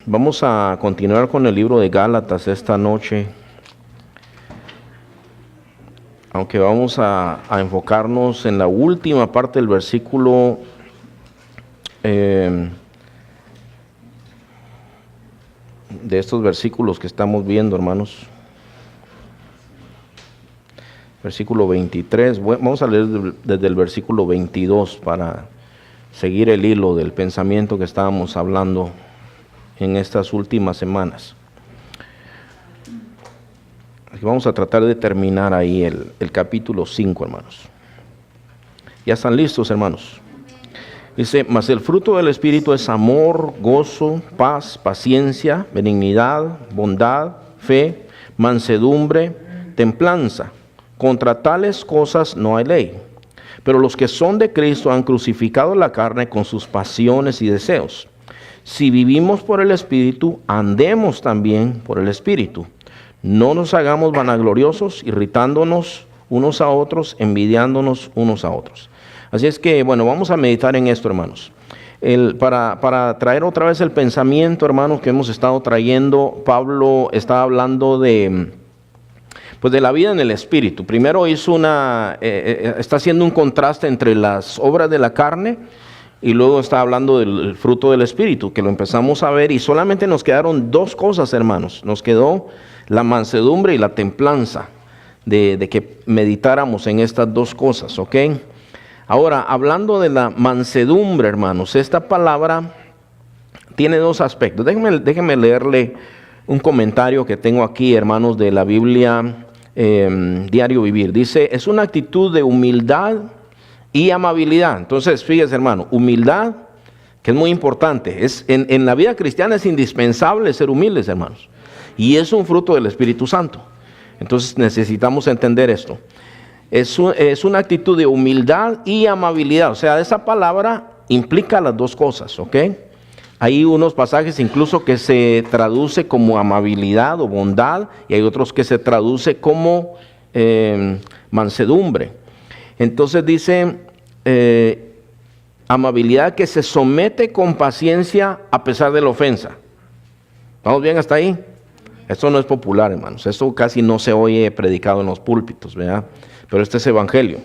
Vamos a continuar con el libro de Gálatas esta noche, aunque vamos a enfocarnos en la última parte del versículo de estos versículos que estamos viendo, hermanos. Versículo 23, vamos a leer desde el versículo 22 para seguir el hilo del pensamiento que estábamos hablando en estas últimas semanas. Vamos a tratar de terminar ahí el capítulo 5, hermanos. ¿Ya están listos, hermanos? Dice: mas el fruto del Espíritu es amor, gozo, paz, paciencia, benignidad, bondad, fe, mansedumbre, templanza. Contra tales cosas no hay ley. Pero los que son de Cristo han crucificado la carne con sus pasiones y deseos. Si vivimos por el Espíritu, andemos también por el Espíritu. No nos hagamos vanagloriosos, irritándonos unos a otros, envidiándonos unos a otros. Así es que, bueno, vamos a meditar en esto, hermanos. Para traer otra vez el pensamiento, hermanos, que hemos estado trayendo, Pablo está hablando de la vida en el Espíritu. Primero está haciendo un contraste entre las obras de la carne y luego está hablando del fruto del Espíritu, que lo empezamos a ver, y solamente nos quedaron dos cosas, hermanos. Nos quedó la mansedumbre y la templanza, de que meditáramos en estas dos cosas, ¿ok? Ahora, hablando de la mansedumbre, hermanos, esta palabra tiene dos aspectos. Déjenme leerle un comentario que tengo aquí, hermanos, de la Biblia Diario Vivir. Dice: es una actitud de humildad y amabilidad. Entonces, fíjese, hermano, humildad, que es muy importante. En la vida cristiana es indispensable ser humildes, hermanos. Y es un fruto del Espíritu Santo. Entonces necesitamos entender esto. Es una actitud de humildad y amabilidad. O sea, esa palabra implica las dos cosas, ¿ok? Hay unos pasajes incluso que se traduce como amabilidad o bondad, y hay otros que se traduce como mansedumbre. Entonces dice amabilidad que se somete con paciencia a pesar de la ofensa. ¿Vamos bien hasta ahí? Esto no es popular, hermanos. Esto casi no se oye predicado en los púlpitos, ¿verdad? Pero este es evangelio.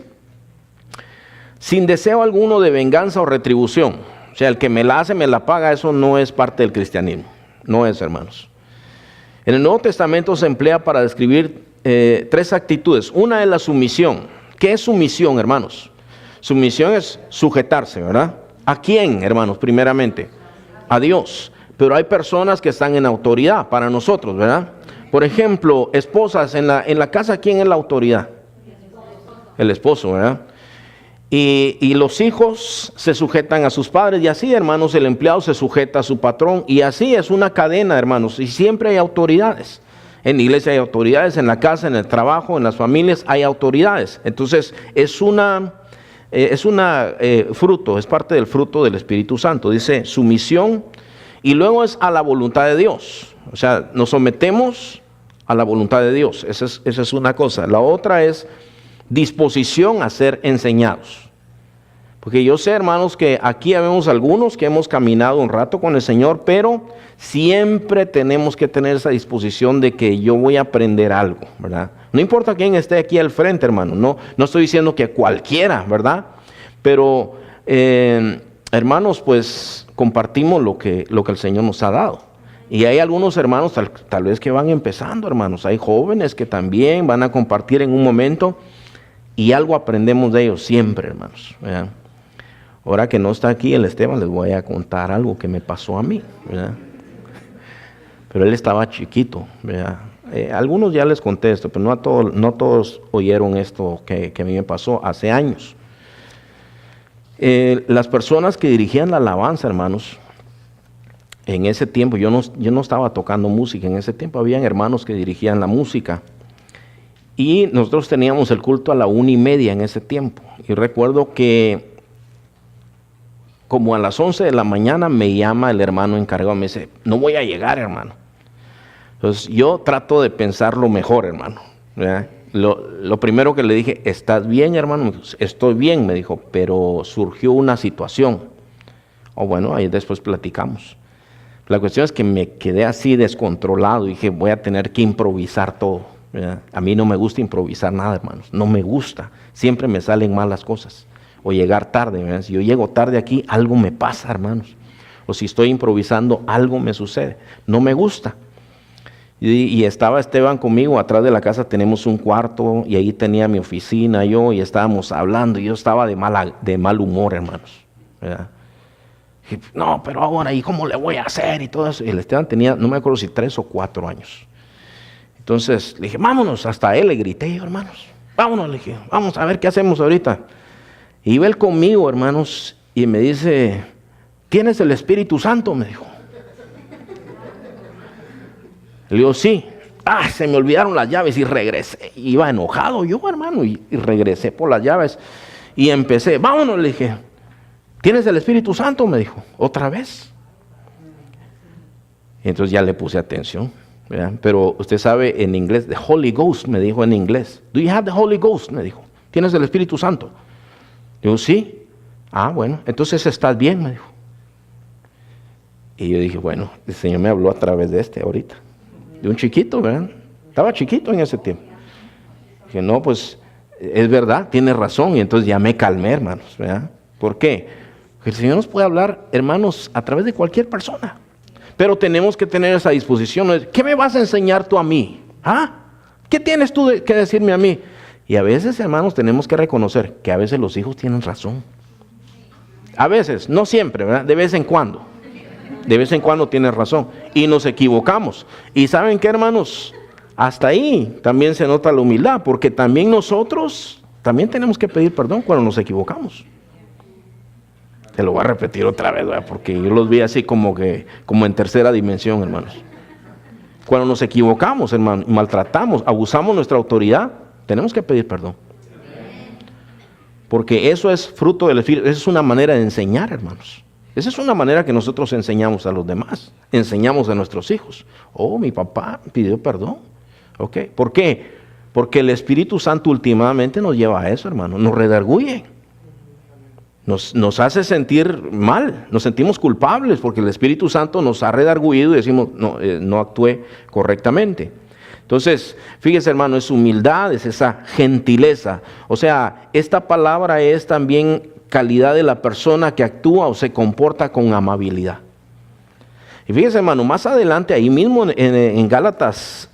Sin deseo alguno de venganza o retribución. O sea, el que me la hace, me la paga. Eso no es parte del cristianismo. No es, hermanos. En el Nuevo Testamento se emplea para describir tres actitudes. Una es la sumisión. ¿Qué es sumisión, hermanos? Sumisión es sujetarse, ¿verdad? ¿A quién, hermanos? Primeramente, a Dios. Pero hay personas que están en autoridad para nosotros, ¿verdad? Por ejemplo, esposas, en la casa, ¿quién es la autoridad? El esposo, ¿verdad? Y los hijos se sujetan a sus padres, y así, hermanos, el empleado se sujeta a su patrón, y así es una cadena, hermanos, y siempre hay autoridades. En la iglesia hay autoridades, en la casa, en el trabajo, en las familias hay autoridades. Entonces es fruto, es parte del fruto del Espíritu Santo. Dice sumisión, y luego es a la voluntad de Dios. O sea, nos sometemos a la voluntad de Dios. Esa es una cosa. La otra es disposición a ser enseñados. Porque yo sé, hermanos, que aquí vemos algunos que hemos caminado un rato con el Señor, pero siempre tenemos que tener esa disposición de que yo voy a aprender algo, ¿verdad? No importa quién esté aquí al frente, hermano. No estoy diciendo que cualquiera, ¿verdad? Pero, hermanos, pues compartimos lo que el Señor nos ha dado. Y hay algunos hermanos tal vez que van empezando, hermanos. Hay jóvenes que también van a compartir en un momento, y algo aprendemos de ellos siempre, hermanos, ¿verdad? Ahora que no está aquí el Esteban, les voy a contar algo que me pasó a mí, ¿verdad? Pero él estaba chiquito, ¿verdad? Algunos ya les conté esto, pero no todos oyeron esto que a mí me pasó hace años. Las personas que dirigían la alabanza, hermanos, en ese tiempo, yo no estaba tocando música en ese tiempo, habían hermanos que dirigían la música. Y nosotros teníamos el culto a la 1:30 en ese tiempo. Y recuerdo que como a las 11 de la mañana me llama el hermano encargado, me dice: no voy a llegar, hermano. Entonces yo trato de pensar lo mejor, hermano, ¿verdad? Lo primero que le dije: ¿estás bien, hermano? Estoy bien, me dijo, pero surgió una situación. Bueno, ahí después platicamos. La cuestión es que me quedé así descontrolado y dije, voy a tener que improvisar todo, ¿verdad? A mí no me gusta improvisar nada, hermanos, no me gusta. Siempre me salen mal las cosas. O llegar tarde, ¿verdad? Si yo llego tarde aquí, algo me pasa, hermanos. O si estoy improvisando, algo me sucede. No me gusta. Y estaba Esteban conmigo, atrás de la casa tenemos un cuarto y ahí tenía mi oficina yo y estábamos hablando y yo estaba de mal humor, hermanos, ¿verdad? Y, no, pero ahora, ¿y cómo le voy a hacer? Y todo eso. Y el Esteban tenía, no me acuerdo si 3 o 4 años. Entonces le dije, vámonos, hasta él le grité yo, hermanos. Vámonos, le dije, vamos a ver qué hacemos ahorita. Y iba él conmigo, hermanos, y me dice, ¿tienes el Espíritu Santo? Me dijo. Le digo, sí. Se me olvidaron las llaves y regresé. Iba enojado yo, hermano, y regresé por las llaves. Y empecé, vámonos, le dije. ¿Tienes el Espíritu Santo? Me dijo, ¿otra vez? Y entonces ya le puse atención, ¿verdad? Pero usted sabe en inglés, the Holy Ghost, me dijo en inglés. Do you have the Holy Ghost? Me dijo, ¿tienes el Espíritu Santo? Digo, sí. Bueno, entonces estás bien, me dijo. Y yo dije, bueno, el Señor me habló a través de ahorita. De un chiquito, ¿verdad? Estaba chiquito en ese tiempo. Dije, no, pues, es verdad, tiene razón. Y entonces ya me calmé, hermanos, ¿verdad? ¿Por qué? Porque el Señor nos puede hablar, hermanos, a través de cualquier persona. Pero tenemos que tener esa disposición. ¿Qué me vas a enseñar tú a mí? ¿Qué tienes tú que decirme a mí? Y a veces, hermanos, tenemos que reconocer que a veces los hijos tienen razón. A veces, no siempre, ¿verdad? De vez en cuando. De vez en cuando tienen razón. Y nos equivocamos. Y ¿saben qué, hermanos? Hasta ahí también se nota la humildad. Porque también nosotros, también tenemos que pedir perdón cuando nos equivocamos. Te lo voy a repetir otra vez, ¿verdad? Porque yo los vi así como en tercera dimensión, hermanos. Cuando nos equivocamos, hermanos, maltratamos, abusamos nuestra autoridad, tenemos que pedir perdón. Porque eso es fruto del Espíritu, eso es una manera de enseñar, hermanos. Esa es una manera que nosotros enseñamos a los demás, enseñamos a nuestros hijos. Mi papá pidió perdón. ¿Okay? ¿Por qué? Porque el Espíritu Santo últimamente nos lleva a eso, hermano, nos redarguye. Nos hace sentir mal, nos sentimos culpables porque el Espíritu Santo nos ha redarguido y decimos, no actué correctamente. Entonces, fíjese, hermano, es humildad, es esa gentileza. O sea, esta palabra es también calidad de la persona que actúa o se comporta con amabilidad. Y fíjese, hermano, más adelante, ahí mismo en Gálatas,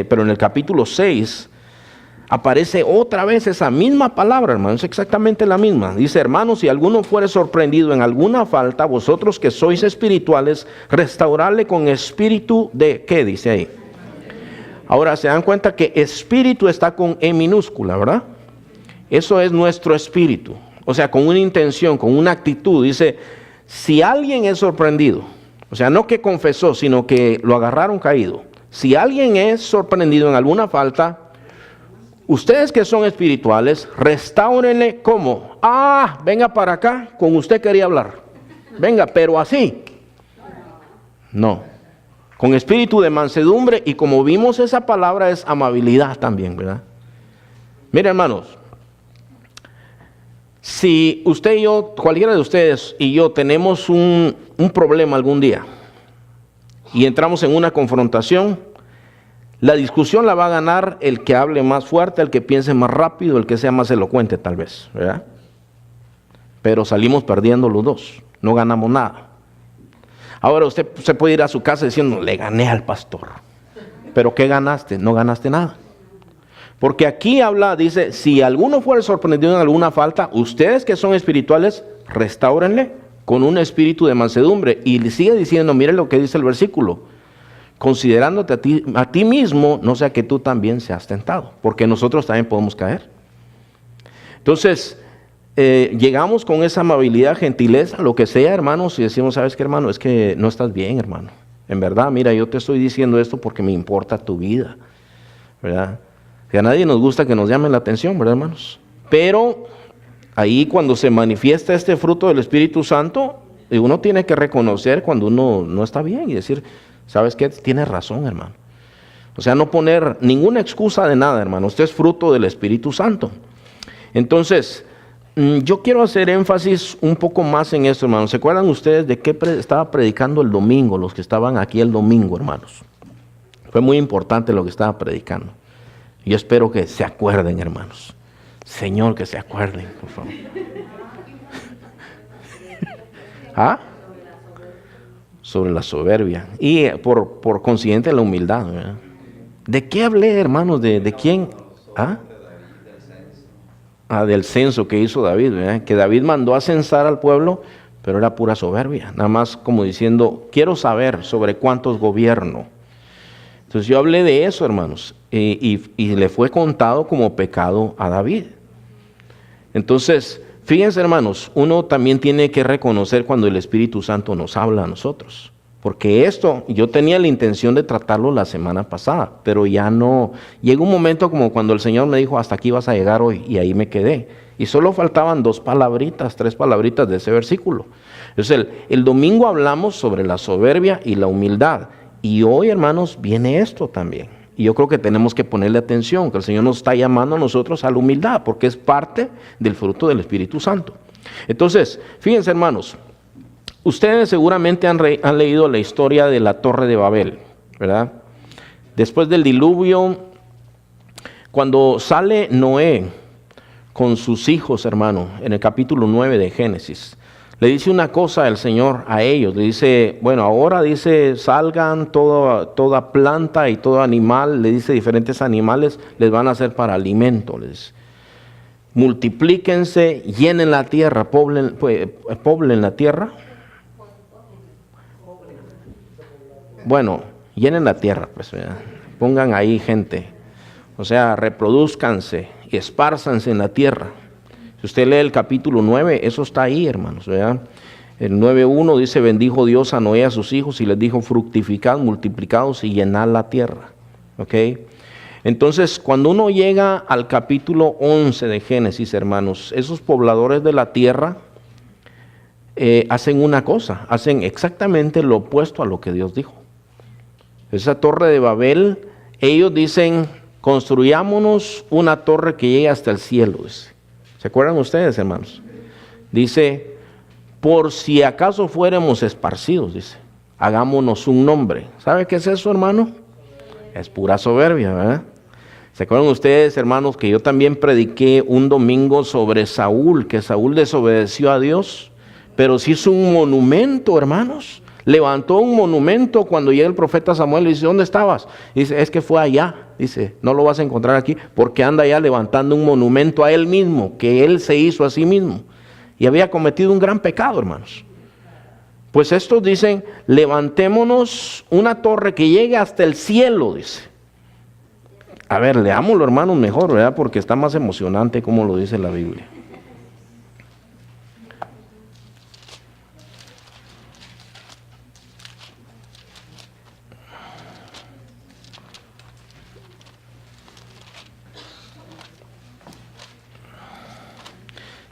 pero en el capítulo 6, aparece otra vez esa misma palabra, hermano, es exactamente la misma. Dice, hermanos, si alguno fuere sorprendido en alguna falta, vosotros que sois espirituales, restaurarle con espíritu de, ¿qué dice ahí? Ahora, se dan cuenta que espíritu está con E minúscula, ¿verdad? Eso es nuestro espíritu. O sea, con una intención, con una actitud. Dice, si alguien es sorprendido, o sea, no que confesó, sino que lo agarraron caído. Si alguien es sorprendido en alguna falta, ustedes que son espirituales, restáurenle como, venga para acá, con usted quería hablar. Venga, pero así. No. Con espíritu de mansedumbre, y como vimos, esa palabra es amabilidad también, ¿verdad? Miren, hermanos, si usted y yo, cualquiera de ustedes y yo tenemos un problema algún día y entramos en una confrontación, la discusión la va a ganar el que hable más fuerte, el que piense más rápido, el que sea más elocuente tal vez, ¿verdad? Pero salimos perdiendo los dos, no ganamos nada. Ahora usted se puede ir a su casa diciendo, le gané al pastor. ¿Pero qué ganaste? No ganaste nada. Porque aquí habla, dice, si alguno fuera sorprendido en alguna falta, ustedes que son espirituales, restáurenle con un espíritu de mansedumbre. Y le sigue diciendo, mire lo que dice el versículo, considerándote a ti mismo, no sea que tú también seas tentado, porque nosotros también podemos caer. Entonces, llegamos con esa amabilidad, gentileza, lo que sea, hermanos, y decimos, ¿sabes qué, hermano? Es que no estás bien, hermano. En verdad, mira, yo te estoy diciendo esto porque me importa tu vida, ¿verdad? Que a nadie nos gusta que nos llamen la atención, ¿verdad, hermanos? Pero ahí cuando se manifiesta este fruto del Espíritu Santo, uno tiene que reconocer cuando uno no está bien y decir, ¿sabes qué? Tienes razón, hermano. O sea, no poner ninguna excusa de nada, hermano. Usted es fruto del Espíritu Santo. Entonces, Yo quiero hacer énfasis un poco más en esto, hermanos. ¿Se acuerdan ustedes de qué estaba predicando el domingo? Los que estaban aquí el domingo, hermanos. Fue muy importante lo que estaba predicando. Yo espero que se acuerden, hermanos. Señor, que se acuerden, por favor. ¿Ah? Sobre la soberbia. Y por consiguiente la humildad, ¿verdad? ¿De qué hablé, hermanos? ¿De quién? ¿Ah? Del censo que hizo David, ¿verdad? Que David mandó a censar al pueblo, pero era pura soberbia, nada más como diciendo, quiero saber sobre cuántos gobierno. Entonces yo hablé de eso, hermanos, y le fue contado como pecado a David. Entonces, fíjense, hermanos, uno también tiene que reconocer cuando el Espíritu Santo nos habla a nosotros. Porque esto, yo tenía la intención de tratarlo la semana pasada, pero ya no. Llegó un momento como cuando el Señor me dijo, hasta aquí vas a llegar hoy, y ahí me quedé. Y solo faltaban 2 palabritas, 3 palabritas de ese versículo. Entonces, el domingo hablamos sobre la soberbia y la humildad. Y hoy, hermanos, viene esto también. Y yo creo que tenemos que ponerle atención, que el Señor nos está llamando a nosotros a la humildad, porque es parte del fruto del Espíritu Santo. Entonces, fíjense, hermanos. Ustedes seguramente han leído la historia de la Torre de Babel, ¿verdad? Después del diluvio, cuando sale Noé con sus hijos, hermano, en el capítulo 9 de Génesis, le dice una cosa el Señor a ellos. Le dice, bueno, ahora dice, salgan toda planta y todo animal, le dice diferentes animales, les van a hacer para alimento, les dice. Multiplíquense, llenen la tierra, poblen la tierra. Bueno, llenen la tierra, pues, ¿verdad? Pongan ahí gente, o sea, reproduzcanse y espárzanse en la tierra. Si usted lee el capítulo 9, eso está ahí, hermanos, ¿verdad? El 9:1 dice, bendijo Dios a Noé a sus hijos y les dijo, fructificad, multiplicados y llenad la tierra, ¿ok? Entonces, cuando uno llega al capítulo 11 de Génesis, hermanos, esos pobladores de la tierra hacen una cosa, hacen exactamente lo opuesto a lo que Dios dijo. Esa torre de Babel, ellos dicen, construyámonos una torre que llegue hasta el cielo. Dice. ¿Se acuerdan ustedes, hermanos? Dice, por si acaso fuéramos esparcidos, dice, hagámonos un nombre. ¿Sabe qué es eso, hermano? Es pura soberbia, ¿verdad? ¿Se acuerdan ustedes, hermanos, que yo también prediqué un domingo sobre Saúl, que Saúl desobedeció a Dios, pero sí hizo un monumento, hermanos? Levantó un monumento cuando llega el profeta Samuel y dice, ¿dónde estabas? Dice, es que fue allá. Dice, no lo vas a encontrar aquí porque anda allá levantando un monumento a él mismo, que él se hizo a sí mismo. Y había cometido un gran pecado, hermanos. Pues estos dicen, levantémonos una torre que llegue hasta el cielo, dice. A ver, leámoslo, hermanos, mejor, ¿verdad? Porque está más emocionante como lo dice la Biblia.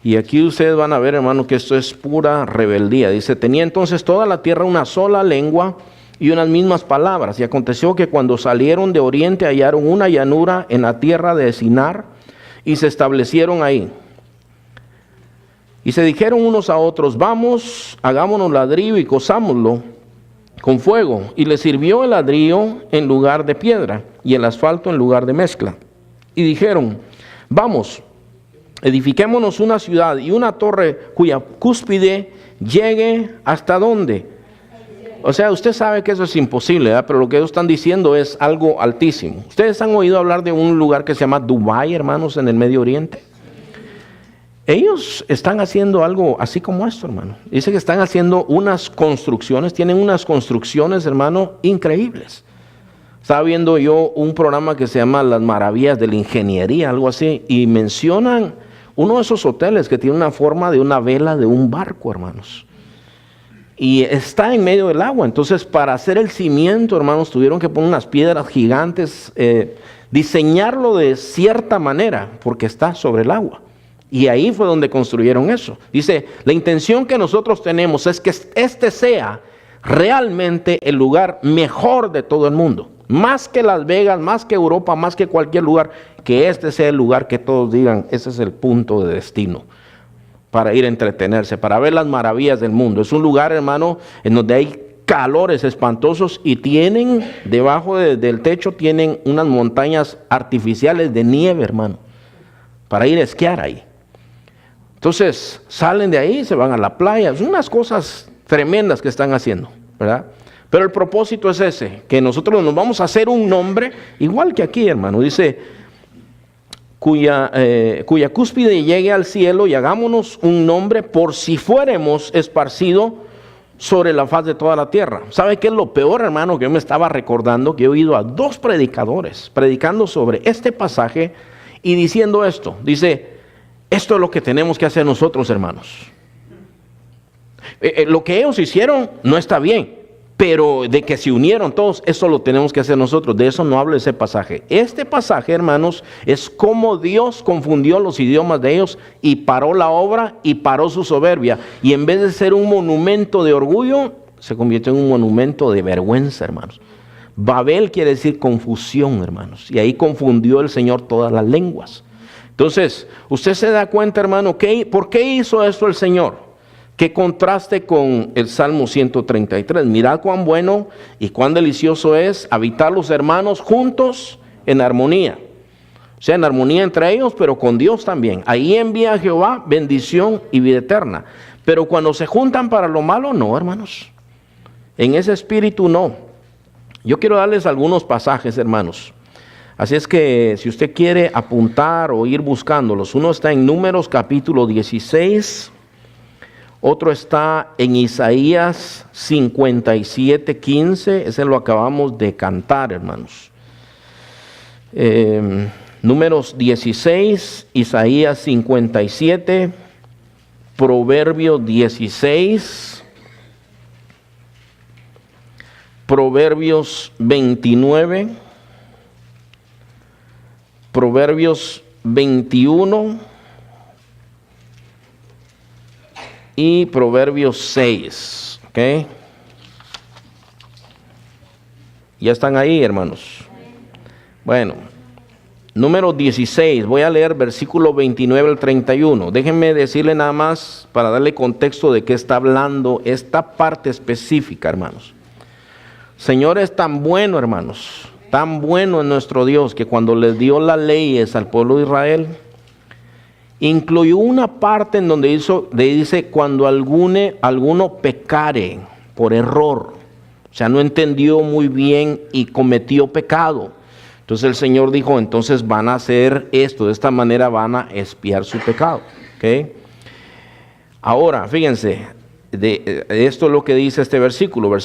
Y aquí ustedes van a ver, hermano, que esto es pura rebeldía. Dice, tenía entonces toda la tierra una sola lengua y unas mismas palabras. Y aconteció que cuando salieron de oriente hallaron una llanura en la tierra de Sinar y se establecieron ahí. Y se dijeron unos a otros, vamos, hagámonos ladrillo y cosámoslo con fuego. Y les sirvió el ladrillo en lugar de piedra y el asfalto en lugar de mezcla. Y dijeron, vamos, edifiquémonos una ciudad y una torre cuya cúspide llegue hasta ¿dónde? O sea, usted sabe que eso es imposible, ¿verdad? Pero lo que ellos están diciendo es algo altísimo. ¿Ustedes han oído hablar de un lugar que se llama Dubái, hermanos, en el Medio Oriente? Ellos están haciendo algo así como esto, hermano. Dice que están haciendo unas construcciones, tienen unas construcciones, hermano, increíbles. Estaba viendo yo un programa que se llama Las Maravillas de la Ingeniería, algo así, y mencionan uno de esos hoteles que tiene una forma de una vela de un barco, hermanos. Y está en medio del agua. Entonces, para hacer el cimiento, hermanos, tuvieron que poner unas piedras gigantes, diseñarlo de cierta manera, porque está sobre el agua. Y ahí fue donde construyeron eso. Dice, la intención que nosotros tenemos es que este sea realmente el lugar mejor de todo el mundo. Más que Las Vegas, más que Europa, más que cualquier lugar, que este sea el lugar que todos digan, ese es el punto de destino. para ir a entretenerse, para ver las maravillas del mundo. Es un lugar, hermano, en donde hay calores espantosos y tienen, debajo del techo, tienen unas montañas artificiales de nieve, hermano, para ir a esquiar ahí. Entonces, salen de ahí, se van a la playa. Son unas cosas tremendas que están haciendo, ¿verdad? Pero el propósito es ese, que nosotros nos vamos a hacer un nombre, igual que aquí, hermano, dice, cuya cúspide llegue al cielo y hagámonos un nombre por si fuéramos esparcidos sobre la faz de toda la tierra. ¿Sabe qué es lo peor, hermano? Que yo me estaba recordando que he oído a 2 predicadores predicando sobre este pasaje y diciendo esto. Dice, esto es lo que tenemos que hacer nosotros, hermanos. Lo que ellos hicieron no está bien, pero de que se unieron todos, eso lo tenemos que hacer nosotros. De eso no habla ese pasaje. Este pasaje, hermanos, es como Dios confundió los idiomas de ellos y paró la obra y paró su soberbia. Y en vez de ser un monumento de orgullo, se convirtió en un monumento de vergüenza, hermanos. Babel quiere decir confusión, hermanos. Y ahí confundió el Señor todas las lenguas. Entonces, usted se da cuenta, hermano, ¿por qué hizo esto el Señor? Que contraste con el Salmo 133. Mirad cuán bueno y cuán delicioso es habitar los hermanos juntos en armonía. O sea, en armonía entre ellos, pero con Dios también. Ahí envía a Jehová bendición y vida eterna. Pero cuando se juntan para lo malo, no, hermanos. En ese espíritu no. Yo quiero darles algunos pasajes, hermanos. Así es que si usted quiere apuntar o ir buscándolos, uno está en Números capítulo 16. Otro está en Isaías 57:15, ese lo acabamos de cantar, hermanos. Números 16, Isaías 57, Proverbios 16, Proverbios 29, Proverbios 21, y Proverbios 6, ¿ok? Ya están ahí, hermanos. Bueno, número 16, voy a leer versículo 29 al 31. Déjenme decirle nada más para darle contexto de qué está hablando esta parte específica, hermanos. Señor es tan bueno, hermanos, tan bueno es nuestro Dios, que cuando les dio las leyes al pueblo de Israel, incluyó una parte en donde dice cuando alguno pecare por error, o sea, no entendió muy bien y cometió pecado. Entonces el Señor dijo, entonces van a hacer esto, de esta manera van a expiar su pecado. ¿Okay? Ahora, fíjense, esto es lo que dice este versículo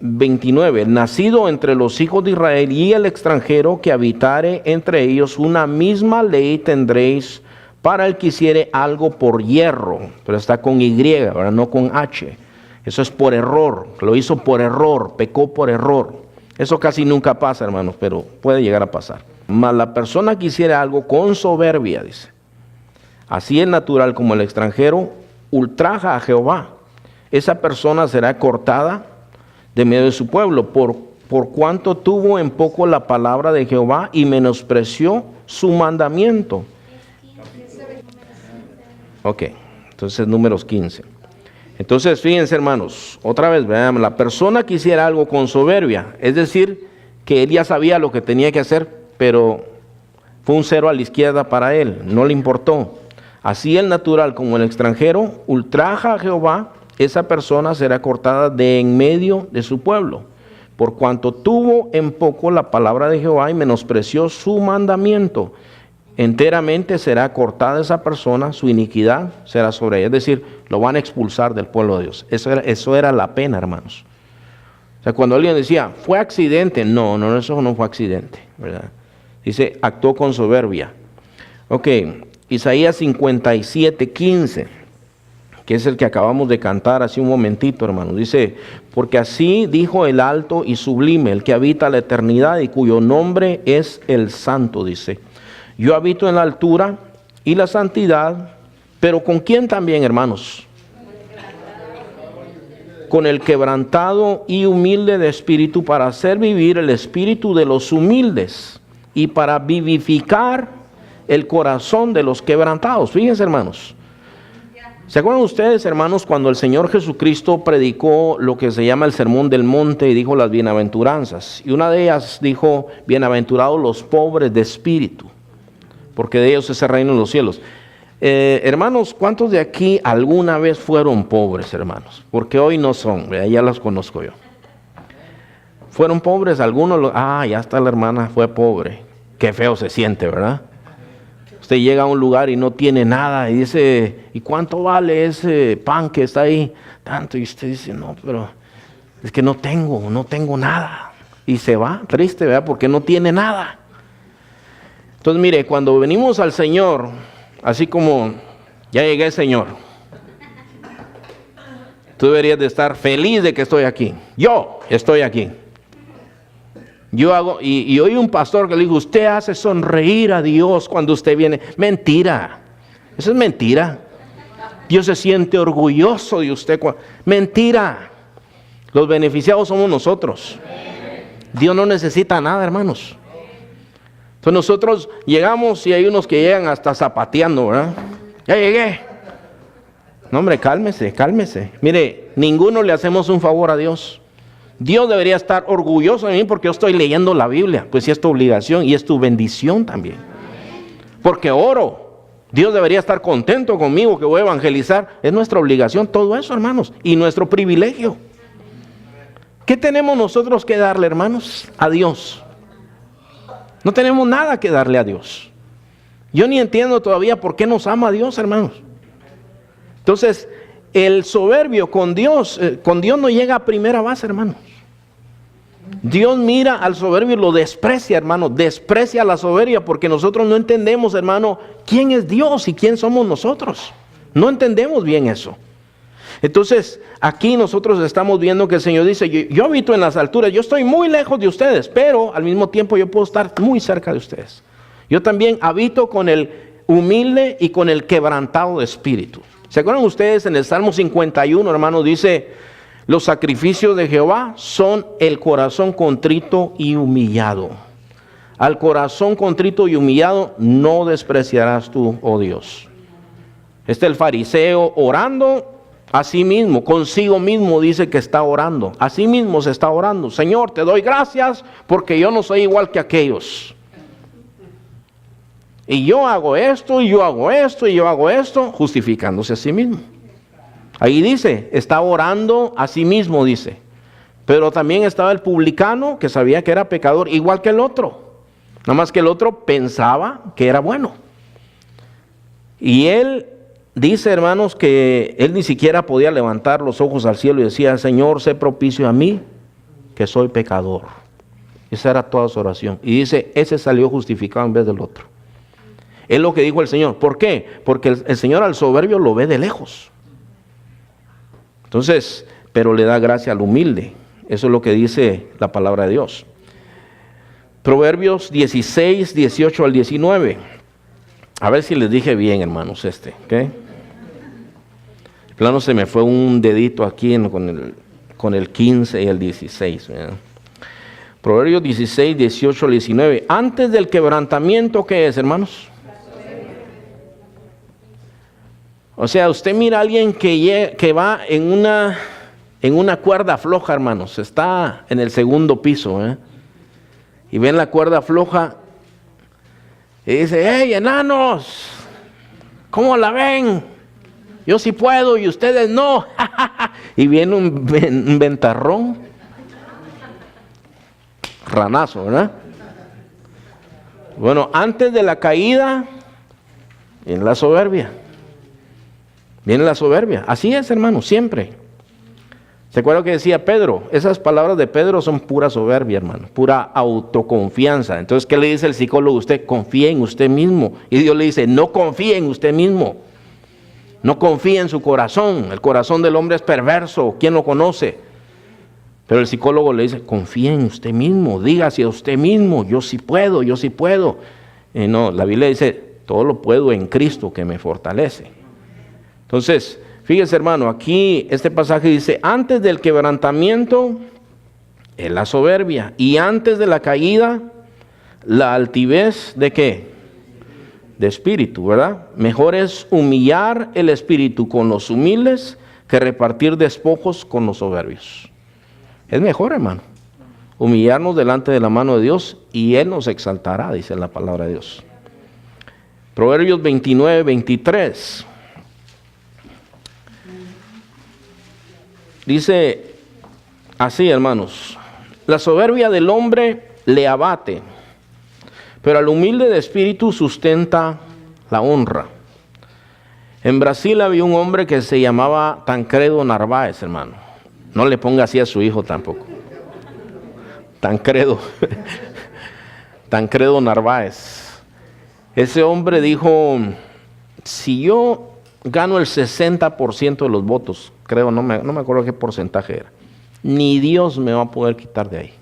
29, nacido entre los hijos de Israel y el extranjero que habitare entre ellos, una misma ley tendréis para el que hiciere algo por hierro, pero está con Y, ¿verdad? No con H. Eso es por error, lo hizo por error, pecó por error. Eso casi nunca pasa, hermanos, pero puede llegar a pasar. Mas la persona que hiciera algo con soberbia, dice, así es natural como el extranjero, ultraja a Jehová. Esa persona será cortada de medio de su pueblo, por cuanto tuvo en poco la palabra de Jehová y menospreció su mandamiento. Ok, entonces números 15. Entonces fíjense, hermanos, otra vez, vean, la persona que hiciera algo con soberbia, es decir, que él ya sabía lo que tenía que hacer, pero fue un 0 a la izquierda para él, no le importó. Así el natural como el extranjero ultraja a Jehová, esa persona será cortada de en medio de su pueblo, por cuanto tuvo en poco la palabra de Jehová y menospreció su mandamiento. Enteramente será cortada esa persona, su iniquidad será sobre ella. Es decir, lo van a expulsar del pueblo de Dios. Eso era la pena, hermanos. O sea, cuando alguien decía, fue accidente, no, eso no fue accidente, ¿verdad? Dice, actuó con soberbia. Ok, Isaías 57:15, que es el que acabamos de cantar hace un momentito, hermanos. Dice, porque así dijo el alto y sublime, el que habita la eternidad y cuyo nombre es el Santo, dice. Yo habito en la altura y la santidad, pero ¿con quién también, hermanos? Con el quebrantado y humilde de espíritu, para hacer vivir el espíritu de los humildes y para vivificar el corazón de los quebrantados. Fíjense, hermanos, ¿Se acuerdan ustedes, hermanos, cuando el Señor Jesucristo predicó lo que se llama el Sermón del Monte y dijo las bienaventuranzas? Y una de ellas dijo, bienaventurados los pobres de espíritu, porque de ellos es el reino de los cielos. Hermanos, ¿cuántos de aquí alguna vez fueron pobres, hermanos? Porque hoy no son, ya los conozco yo. Fueron pobres, algunos, ya está la hermana, fue pobre. Qué feo se siente, ¿verdad? Usted llega a un lugar y no tiene nada y dice, ¿y cuánto vale ese pan que está ahí? Tanto, y usted dice, no, pero es que no tengo nada. Y se va triste, ¿verdad? Porque no tiene nada. Entonces, mire, cuando venimos al Señor, así como, ya llegué, Señor, tú deberías de estar feliz de que estoy aquí. Yo estoy aquí. Yo hago, y oí un pastor que le dijo, usted hace sonreír a Dios cuando usted viene. Mentira, eso es mentira. Dios se siente orgulloso de usted. Mentira, los beneficiados somos nosotros. Dios no necesita nada, hermanos. Entonces nosotros llegamos y hay unos que llegan hasta zapateando, ¿verdad? Ya llegué. No, hombre, cálmese. Mire, ninguno le hacemos un favor a Dios. Dios debería estar orgulloso de mí porque yo estoy leyendo la Biblia. Pues sí, es tu obligación y es tu bendición también. Porque oro. Dios debería estar contento conmigo que voy a evangelizar. Es nuestra obligación todo eso, hermanos. Y nuestro privilegio. ¿Qué tenemos nosotros que darle, hermanos? A Dios. No tenemos nada que darle a Dios. Yo ni entiendo todavía por qué nos ama Dios, hermanos. Entonces, el soberbio con Dios no llega a primera base, hermanos. Dios mira al soberbio y lo desprecia, hermano. Desprecia la soberbia porque nosotros no entendemos, hermano, quién es Dios y quién somos nosotros. No entendemos bien eso. Entonces, aquí nosotros estamos viendo que el Señor dice, yo habito en las alturas, yo estoy muy lejos de ustedes, pero al mismo tiempo yo puedo estar muy cerca de ustedes. Yo también habito con el humilde y con el quebrantado de espíritu. ¿Se acuerdan ustedes en el Salmo 51, hermano? Dice, los sacrificios de Jehová son el corazón contrito y humillado. Al corazón contrito y humillado no despreciarás tú, oh Dios. El fariseo orando a sí mismo, consigo mismo dice que está orando. A sí mismo se está orando. Señor, te doy gracias porque yo no soy igual que aquellos. Y yo hago esto, y yo hago esto, y yo hago esto, justificándose a sí mismo. Ahí dice, está orando a sí mismo, dice. Pero también estaba el publicano que sabía que era pecador, igual que el otro. Nada más que el otro pensaba que era bueno. Y él dice, hermanos, que él ni siquiera podía levantar los ojos al cielo y decía, Señor, sé propicio a mí, que soy pecador. Esa era toda su oración. Y dice, ese salió justificado en vez del otro. Es lo que dijo el Señor. ¿Por qué? Porque el Señor al soberbio lo ve de lejos. Entonces, pero le da gracia al humilde. Eso es lo que dice la palabra de Dios. Proverbios 16, 18 al 19. A ver si les dije bien, hermanos, ¿ok? El plano se me fue un dedito aquí con el 15 y el 16. ¿verdad? Proverbios 16, 18 al 19. Antes del quebrantamiento, ¿qué es, hermanos? O sea, usted mira a alguien que va en una cuerda floja, hermanos. Está en el segundo piso, y ven la cuerda floja y dice, ¡hey, enanos! ¿Cómo la ven? Yo sí puedo y ustedes no. Y viene un ventarrón. Ranazo, ¿verdad? Bueno, antes de la caída, viene la soberbia. Viene la soberbia. Así es, hermano, siempre. ¿Se acuerdan que decía Pedro? Esas palabras de Pedro son pura soberbia, hermano. Pura autoconfianza. Entonces, ¿qué le dice el psicólogo a usted? Confíe en usted mismo. Y Dios le dice, no confíe en usted mismo. No confíe en su corazón. El corazón del hombre es perverso. ¿Quién lo conoce? Pero el psicólogo le dice, confíe en usted mismo. Dígase a usted mismo, yo sí puedo, yo sí puedo. No, la Biblia dice, todo lo puedo en Cristo que me fortalece. Entonces, fíjese, hermano, aquí este pasaje dice, antes del quebrantamiento, es la soberbia. Y antes de la caída, la altivez, ¿de qué? de espíritu, ¿verdad? Mejor es humillar el espíritu con los humildes que repartir despojos con los soberbios. Es mejor, hermano, humillarnos delante de la mano de Dios y Él nos exaltará, dice la palabra de Dios. Proverbios 29, 23. Dice así, hermanos: la soberbia del hombre le abate, pero al humilde de espíritu sustenta la honra. En Brasil había un hombre que se llamaba Tancredo Narváez, hermano. No le ponga así a su hijo tampoco. Tancredo. Tancredo Narváez. Ese hombre dijo: si yo gano el 60% de los votos, creo, no me acuerdo qué porcentaje era, ni Dios me va a poder quitar de ahí.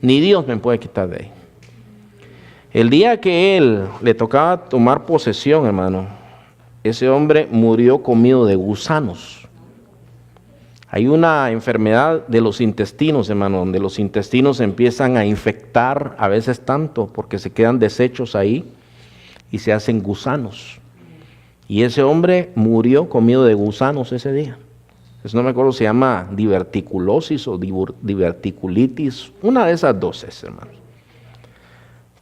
Ni Dios me puede quitar de ahí. El día que él le tocaba tomar posesión, hermano, ese hombre murió comido de gusanos. Hay una enfermedad de los intestinos, hermano, donde los intestinos empiezan a infectar a veces tanto porque se quedan desechos ahí y se hacen gusanos. Y ese hombre murió comido de gusanos ese día. Eso no me acuerdo, se llama diverticulosis o diverticulitis, una de esas dos, hermano.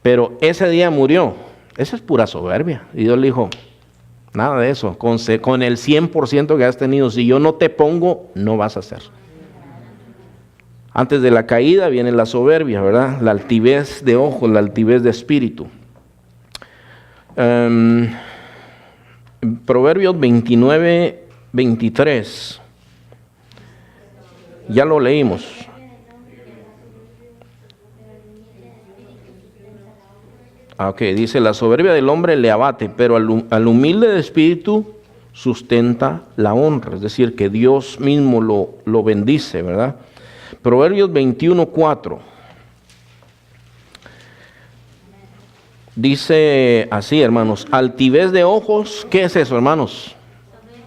Pero ese día murió. Esa es pura soberbia. Y Dios le dijo: nada de eso, con el 100% que has tenido, si yo no te pongo, no vas a hacer. Antes de la caída viene la soberbia, ¿verdad? La altivez de ojos, la altivez de espíritu. Proverbios 29, 23. Ya lo leímos. Ok, dice: la soberbia del hombre le abate, pero al humilde de espíritu sustenta la honra. Es decir, que Dios mismo lo bendice, ¿verdad? Proverbios 21, 4. Dice así, hermanos: altivez de ojos. ¿Qué es eso, hermanos?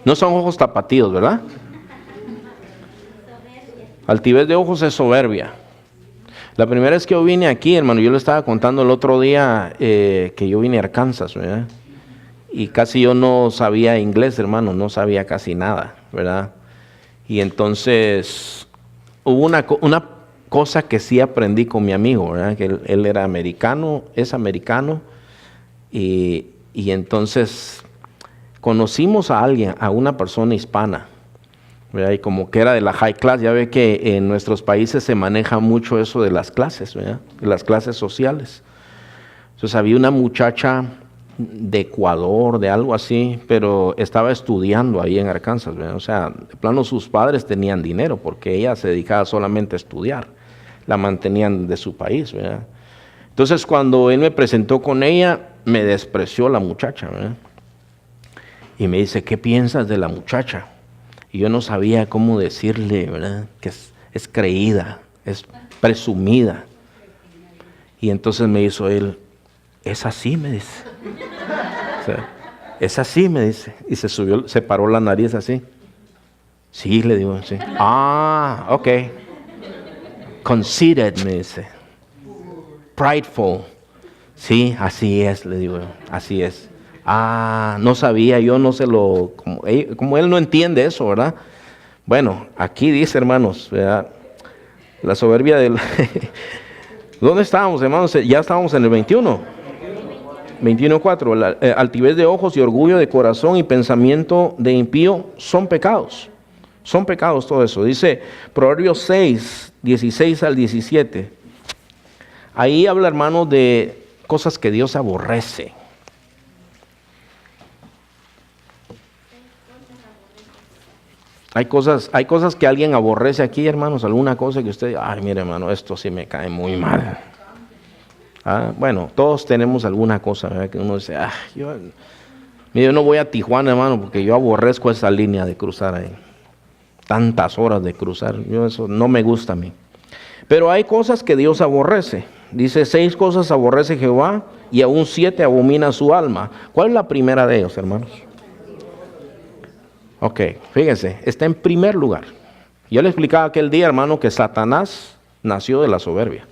No son ojos tapatíos, ¿verdad? Altivez de ojos es soberbia. La primera vez que yo vine aquí, hermano, yo le estaba contando el otro día que yo vine a Arkansas, ¿verdad? Y casi yo no sabía inglés, hermano, no sabía casi nada, ¿verdad? Y entonces hubo una cosa que sí aprendí con mi amigo, ¿verdad? Que él era americano, es americano, y entonces conocimos a alguien, a una persona hispana, ¿verdad? Y como que era de la high class. Ya ve que en nuestros países se maneja mucho eso de las clases, ¿verdad? De las clases sociales. Entonces había una muchacha de Ecuador, de algo así, pero estaba estudiando ahí en Arkansas, ¿verdad? O sea, de plano sus padres tenían dinero porque ella se dedicaba solamente a estudiar, la mantenían de su país, ¿verdad? Entonces cuando él me presentó con ella, me despreció la muchacha, ¿verdad? Y me dice: ¿qué piensas de la muchacha? Y yo no sabía cómo decirle, ¿verdad? Que es creída, es presumida. Y entonces me hizo él: es así, me dice. O sea, es así, me dice. Y se paró la nariz así. Sí, le digo, sí. Ah, ok. Conceited, me dice. Prideful. Sí, así es, le digo, así es. Ah, no sabía, yo no se lo... Como él no entiende eso, ¿verdad? Bueno, aquí dice, hermanos, ¿verdad? La soberbia del... ¿Dónde estábamos, hermanos? Ya estábamos en el 21. 21:4. La altivez de ojos y orgullo de corazón y pensamiento de impío son pecados. Son pecados todo eso. Dice Proverbios 6, 16 al 17. Ahí habla, hermanos, de cosas que Dios aborrece. Hay cosas que alguien aborrece aquí, hermanos, alguna cosa que usted, ay, mire, hermano, esto sí me cae muy mal. Bueno, todos tenemos alguna cosa, ¿verdad? Que uno dice, yo no voy a Tijuana, hermano, porque yo aborrezco esa línea de cruzar ahí. Tantas horas de cruzar, eso no me gusta a mí. Pero hay cosas que Dios aborrece. Dice: 6 cosas aborrece Jehová y aún 7 abomina su alma. ¿Cuál es la primera de ellos, hermanos? Ok, fíjense, está en primer lugar. Yo le explicaba aquel día, hermano, que Satanás nació de la soberbia.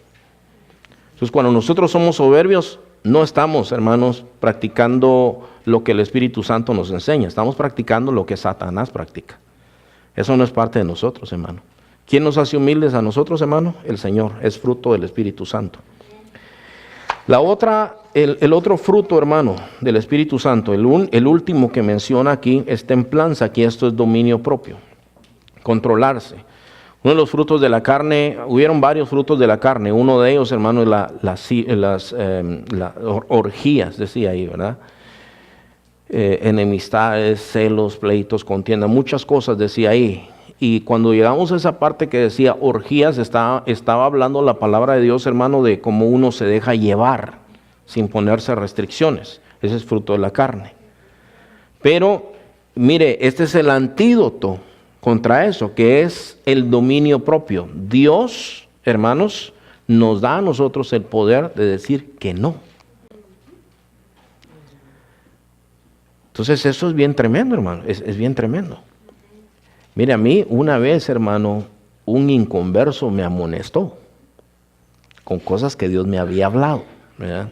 Entonces, cuando nosotros somos soberbios, no estamos, hermanos, practicando lo que el Espíritu Santo nos enseña. Estamos practicando lo que Satanás practica. Eso no es parte de nosotros, hermano. ¿Quién nos hace humildes a nosotros, hermano? El Señor. Es fruto del Espíritu Santo. La otra, el otro fruto, hermano, del Espíritu Santo, el último que menciona aquí es templanza. Aquí esto es dominio propio. Controlarse. Uno de los frutos de la carne, hubieron varios frutos de la carne. Uno de ellos, hermano, es las orgías, decía ahí, ¿verdad? Enemistades, celos, pleitos, contienda, muchas cosas decía ahí. Y cuando llegamos a esa parte que decía orgías, estaba hablando la palabra de Dios, hermano, de cómo uno se deja llevar sin ponerse restricciones. Ese es fruto de la carne. Pero, mire, este es el antídoto contra eso, que es el dominio propio. Dios, hermanos, nos da a nosotros el poder de decir que no. Entonces eso es bien tremendo, hermano, es bien tremendo. Mire, a mí una vez, hermano, un inconverso me amonestó con cosas que Dios me había hablado, ¿verdad?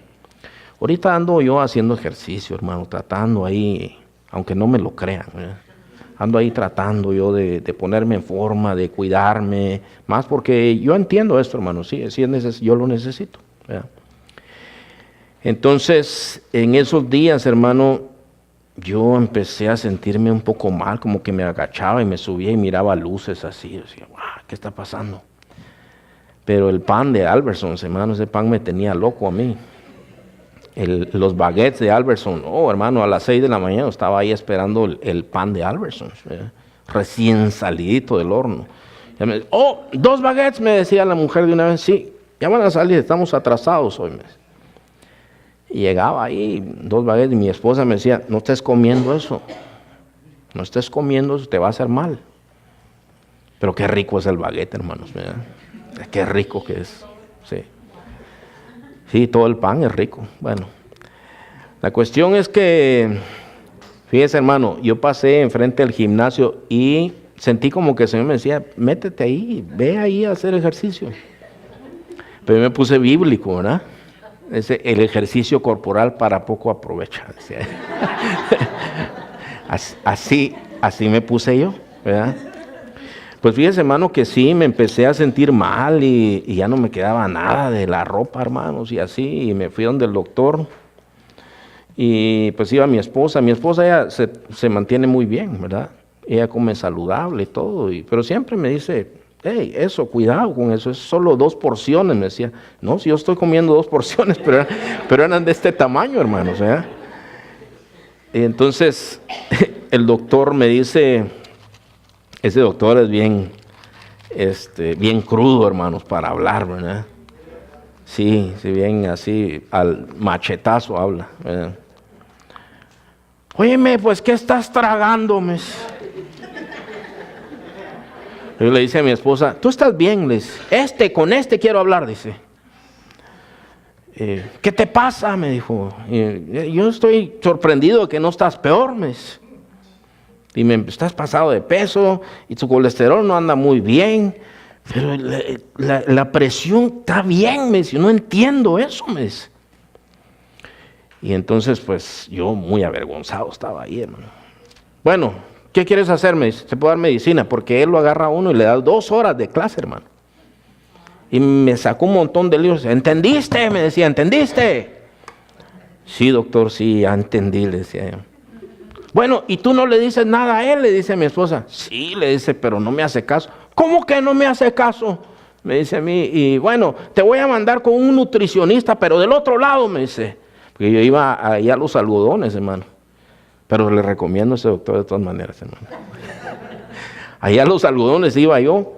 Ahorita ando yo haciendo ejercicio, hermano, tratando ahí, aunque no me lo crean, ¿verdad? Ando ahí tratando yo de ponerme en forma, de cuidarme, más porque yo entiendo esto, hermano, sí yo lo necesito, ¿verdad? Entonces, en esos días, hermano, yo empecé a sentirme un poco mal, como que me agachaba y me subía y miraba luces así. Yo decía, wow, ¿qué está pasando? Pero el pan de Albertsons, hermano, ese pan me tenía loco a mí. Los baguettes de Albertsons, hermano, a las 6 de la mañana estaba ahí esperando el pan de Albertsons, recién salidito del horno. 2 baguettes, me decía la mujer de una vez, sí, ya van a salir, estamos atrasados hoy. Y llegaba ahí 2 baguettes y mi esposa me decía, no estés comiendo eso, te va a hacer mal. Pero qué rico es el baguette, hermanos, ¿verdad? Qué rico que es, sí. Sí, todo el pan es rico. Bueno, la cuestión es que, fíjese, hermano, yo pasé enfrente del gimnasio y sentí como que el Señor me decía, métete ahí, ve ahí a hacer ejercicio. Pero yo me puse bíblico, ¿verdad? El ejercicio corporal para poco aprovecha. Así me puse yo, ¿verdad? Pues fíjese, hermano, que sí, me empecé a sentir mal y ya no me quedaba nada de la ropa, hermanos, y así, y me fui donde el doctor. Y pues iba mi esposa ella se mantiene muy bien, ¿verdad? Ella come saludable y todo, pero siempre me dice, hey, eso, cuidado con eso, es solo 2 porciones, me decía. No, si yo estoy comiendo 2 porciones, pero eran de este tamaño, hermanos, ¿verdad? Y entonces el doctor me dice, ese doctor es bien crudo, hermanos, para hablar, ¿verdad? Sí, bien así, al machetazo habla, ¿verdad? Óyeme, pues, ¿qué estás tragándome? Yo le dice a mi esposa, ¿tú estás bien? Le dice, con este quiero hablar, dice. ¿Qué te pasa? Me dijo. Yo estoy sorprendido de que no estás peor, me dice. Y estás pasado de peso y tu colesterol no anda muy bien, pero la presión está bien, me dice. No entiendo eso, me dice. Y entonces, pues, yo muy avergonzado estaba ahí, hermano. Bueno, ¿qué quieres hacer? Me dice, se puede dar medicina, porque él lo agarra a uno y le da 2 horas de clase, hermano. Y me sacó un montón de libros. ¿Entendiste? Me decía, ¿entendiste? Sí, doctor, sí, ya entendí, le decía yo. Bueno, ¿y tú no le dices nada a él? Le dice a mi esposa. Sí, le dice, pero no me hace caso. ¿Cómo que no me hace caso? Me dice a mí. Y bueno, te voy a mandar con un nutricionista, pero del otro lado, me dice. Porque yo iba ahí a los algodones, hermano. Pero le recomiendo a ese doctor de todas maneras, hermano. Allá a los algodones iba yo.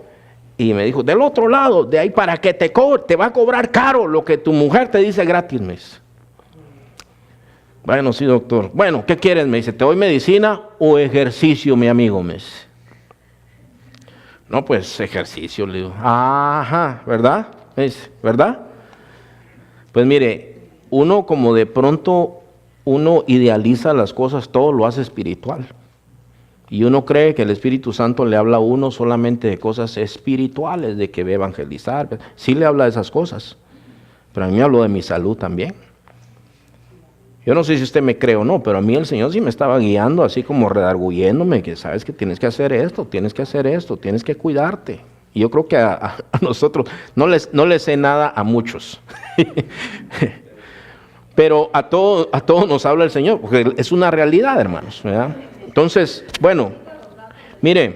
Y me dijo, del otro lado, de ahí para que te va a cobrar caro lo que tu mujer te dice gratis, me dice. Bueno, sí, doctor. Bueno, ¿qué quieres? Me dice, ¿te doy medicina o ejercicio, mi amigo? Me dice. No, pues ejercicio, le digo. Ajá, ¿verdad? Me dice, ¿verdad? Pues mire, uno como de pronto, uno idealiza las cosas, todo lo hace espiritual. Y uno cree que el Espíritu Santo le habla a uno solamente de cosas espirituales, de que ve evangelizar. Sí le habla de esas cosas, pero a mí me habló de mi salud también. Yo no sé si usted me cree o no, pero a mí el Señor sí me estaba guiando, así como redarguyéndome, que sabes que tienes que hacer esto, tienes que hacer esto, tienes que cuidarte. Y yo creo que a nosotros, no les sé nada a muchos, pero a todos nos habla el Señor, porque es una realidad, hermanos, ¿verdad? Entonces, bueno, mire,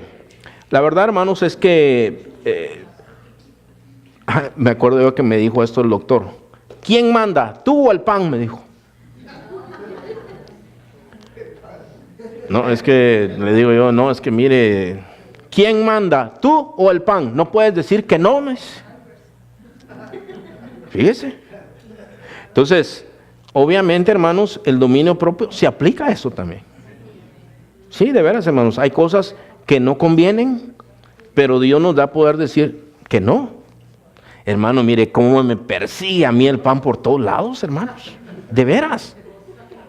la verdad, hermanos, es que, me acuerdo yo que me dijo esto el doctor. ¿Quién manda? ¿Tú o el pan? Me dijo. No, es que le digo yo, no, es que mire, ¿quién manda? ¿Tú o el pan? No puedes decir que no, fíjese. Entonces, obviamente, hermanos, el dominio propio se aplica a eso también. Sí, de veras, hermanos, hay cosas que no convienen, pero Dios nos da poder decir que no. Hermano, mire cómo me persigue a mí el pan por todos lados, hermanos. De veras.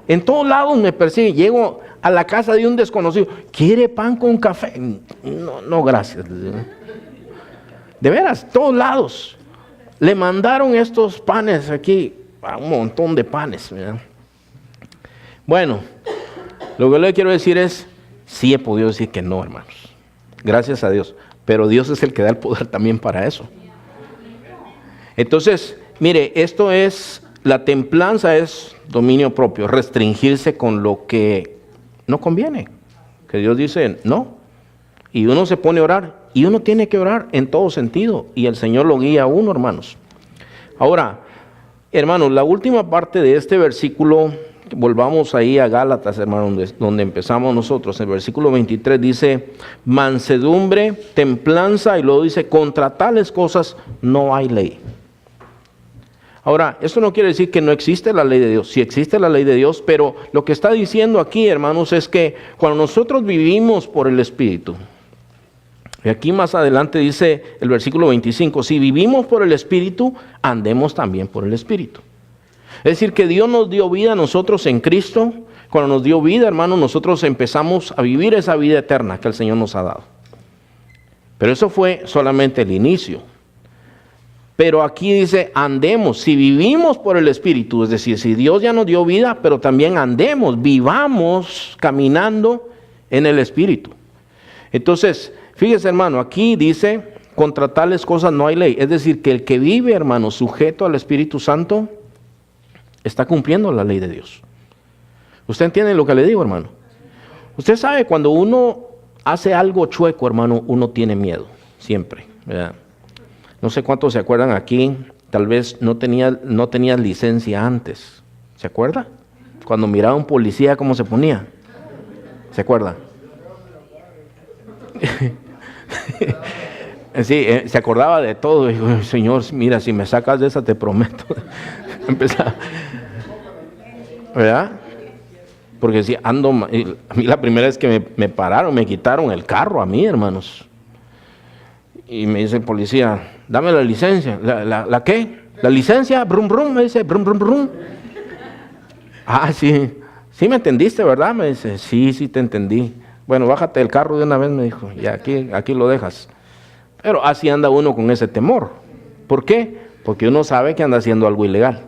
En todos lados me persigue. Llego a la casa de un desconocido. ¿Quiere pan con café? No, gracias. De veras, todos lados. Le mandaron estos panes aquí, un montón de panes, ¿verdad? Bueno, lo que le quiero decir es, sí he podido decir que no, hermanos. Gracias a Dios. Pero Dios es el que da el poder también para eso. Entonces, mire, esto es, la templanza es dominio propio, restringirse con lo que no conviene. Que Dios dice, no. Y uno se pone a orar, y uno tiene que orar en todo sentido, y el Señor lo guía a uno, hermanos. Ahora, hermanos, la última parte de este versículo, volvamos ahí a Gálatas, hermanos, donde empezamos nosotros. El versículo 23 dice, mansedumbre, templanza, y luego dice, contra tales cosas no hay ley. Ahora, esto no quiere decir que no existe la ley de Dios. Sí existe la ley de Dios, pero lo que está diciendo aquí, hermanos, es que cuando nosotros vivimos por el Espíritu, y aquí más adelante dice el versículo 25, si vivimos por el Espíritu, andemos también por el Espíritu. Es decir, que Dios nos dio vida a nosotros en Cristo. Cuando nos dio vida, hermanos, nosotros empezamos a vivir esa vida eterna que el Señor nos ha dado. Pero eso fue solamente el inicio. Pero aquí dice, andemos, si vivimos por el Espíritu, es decir, si Dios ya nos dio vida, pero también andemos, vivamos caminando en el Espíritu. Entonces, fíjese, hermano, aquí dice, contra tales cosas no hay ley. Es decir, que el que vive, hermano, sujeto al Espíritu Santo, está cumpliendo la ley de Dios. ¿Usted entiende lo que le digo, hermano? Usted sabe, cuando uno hace algo chueco, hermano, uno tiene miedo, siempre, ¿verdad? No sé cuántos se acuerdan aquí, tal vez no tenías licencia antes. ¿Se acuerda? Cuando miraba a un policía, ¿cómo se ponía? ¿Se acuerda? Sí, se acordaba de todo. Dijo, Señor, mira, si me sacas de esa, te prometo. Empezaba, ¿verdad? Porque si ando, a mí la primera vez que me pararon, me quitaron el carro a mí, hermanos. Y me dice el policía, dame la licencia. ¿La qué? ¿La licencia? Brum, brum, me dice, brum, brum, brum. Ah, sí. Sí me entendiste, ¿verdad? Me dice, sí te entendí. Bueno, bájate del carro de una vez, me dijo, y aquí lo dejas. Pero así anda uno con ese temor. ¿Por qué? Porque uno sabe que anda haciendo algo ilegal.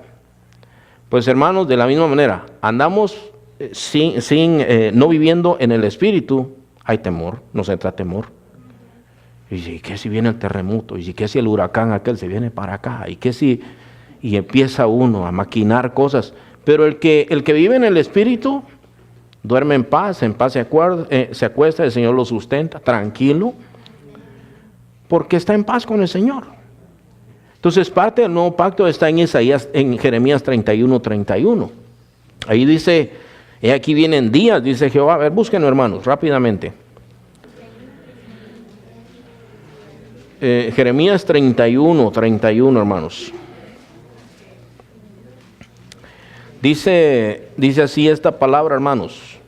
Pues hermanos, de la misma manera, andamos no viviendo en el Espíritu, hay temor, nos entra temor. Y ¿qué si viene el terremoto? ¿Y qué si el huracán aquel se viene para acá? ¿Y qué si? Y empieza uno a maquinar cosas. Pero el que vive en el Espíritu, duerme en paz se acuesta, el Señor lo sustenta, tranquilo, porque está en paz con el Señor. Entonces parte del nuevo pacto está en Jeremías 31:31. Ahí dice, aquí vienen días, dice Jehová. A ver, búsquenlo, hermanos, rápidamente. Jeremías 31, hermanos. Dice así esta palabra, hermanos.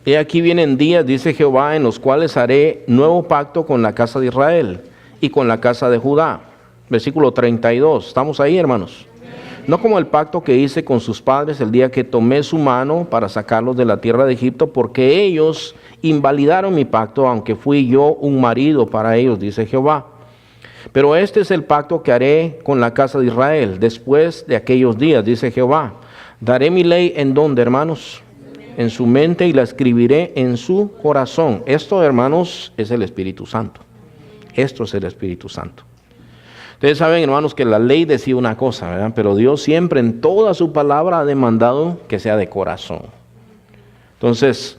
He aquí vienen días, dice Jehová, en los cuales haré nuevo pacto con la casa de Israel y con la casa de Judá. Versículo 32. ¿Estamos ahí, hermanos? No como el pacto que hice con sus padres el día que tomé su mano para sacarlos de la tierra de Egipto, porque ellos invalidaron mi pacto, aunque fui yo un marido para ellos, dice Jehová. Pero este es el pacto que haré con la casa de Israel después de aquellos días, dice Jehová. Daré mi ley en donde, hermanos, en su mente, y la escribiré en su corazón. Esto, hermanos, es el Espíritu Santo. Esto es el Espíritu Santo. Ustedes saben, hermanos, que la ley decía una cosa, ¿verdad? Pero Dios siempre en toda su palabra ha demandado que sea de corazón. Entonces,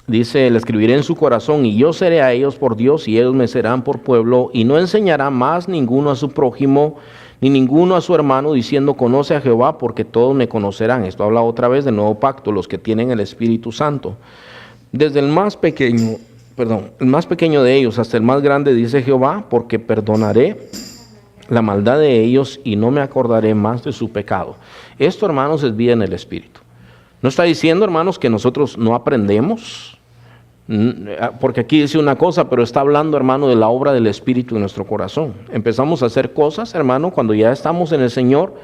dice, le escribiré en su corazón, y yo seré a ellos por Dios, y ellos me serán por pueblo, y no enseñará más ninguno a su prójimo, ni ninguno a su hermano, diciendo, conoce a Jehová, porque todos me conocerán. Esto habla otra vez del nuevo pacto, los que tienen el Espíritu Santo. Desde el más pequeño de ellos hasta el más grande, dice Jehová, porque perdonaré la maldad de ellos y no me acordaré más de su pecado. Esto, hermanos, es vida en el Espíritu. No está diciendo, hermanos, que nosotros no aprendemos, porque aquí dice una cosa, pero está hablando, hermano, de la obra del Espíritu en nuestro corazón. Empezamos a hacer cosas, hermano, cuando ya estamos en el Señor,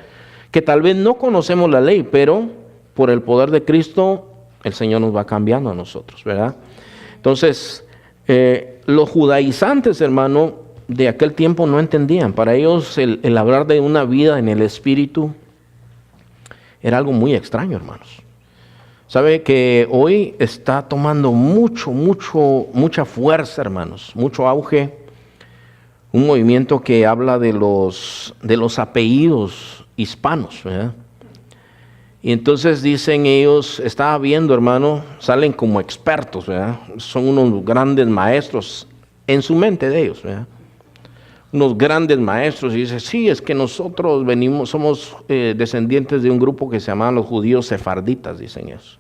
que tal vez no conocemos la ley, pero por el poder de Cristo, el Señor nos va cambiando a nosotros, ¿verdad? Entonces, los judaizantes, hermano, de aquel tiempo no entendían. Para ellos el hablar de una vida en el Espíritu era algo muy extraño, hermanos. Sabe que hoy está tomando mucha fuerza, hermanos, mucho auge, un movimiento que habla de los apellidos hispanos, ¿verdad? Y entonces dicen ellos, estaba viendo, hermano, salen como expertos, ¿verdad? Son unos grandes maestros en su mente de ellos, ¿verdad? Unos grandes maestros, y dice, sí, es que nosotros somos descendientes de un grupo que se llamaban los judíos sefarditas, dicen ellos,